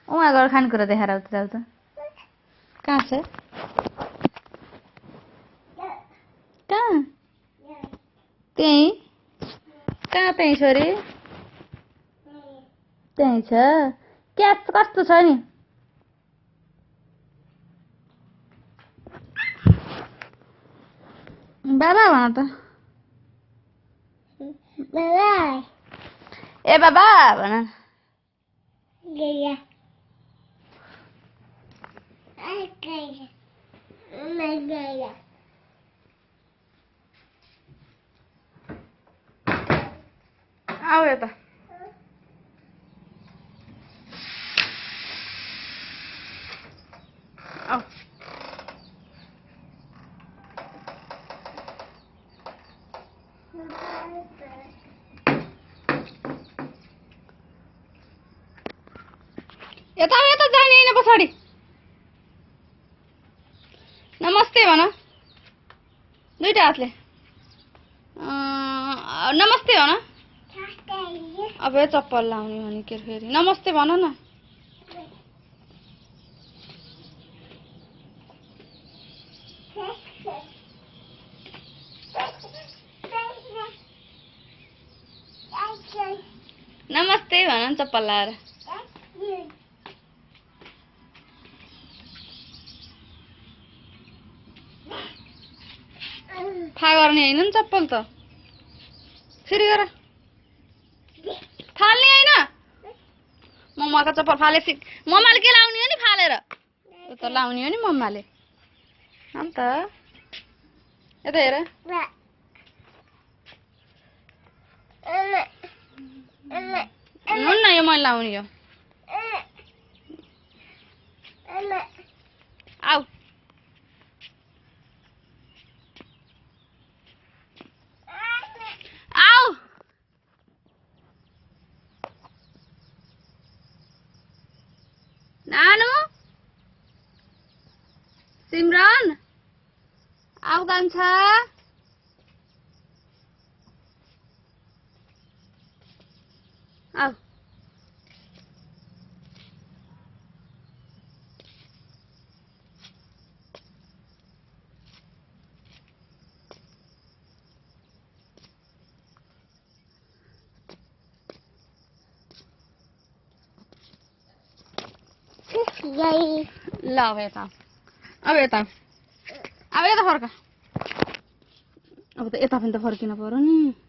उहाँ गएर खानेकुरा देखाएर आउँछ त कहाँ छ कहाँ त्यही कहाँ त्यही छोरी त्यही छ क्याच कस्तो छ नि बाबा भन त बाबा ए बाबा भन गया मैं गया आऊ यता आऊ यता यता जाने हैन पछाडि नमस्ते भन दुईटा हातले नमस्ते भन अब यो चप्पल लाउने भने के फेरि नमस्ते भन न नमस्ते भन न चप्पल लाएर थाहा गर्ने होइन नि चप्पल त फेरि गर फाल्ने होइन मम्माको चप्पल फाले मम्माले के लाउने हो नि फालेर यो त लाउने हो नि मम्माले अन्त यता हेर हुन्न यो मैले लाउने यो आऊ आऊ नानु सिमरन आऊ जान्छ आऊ यही ल अब यता अब यता अब यता फर्क अब त यता पनि त फर्किन पर्यो नि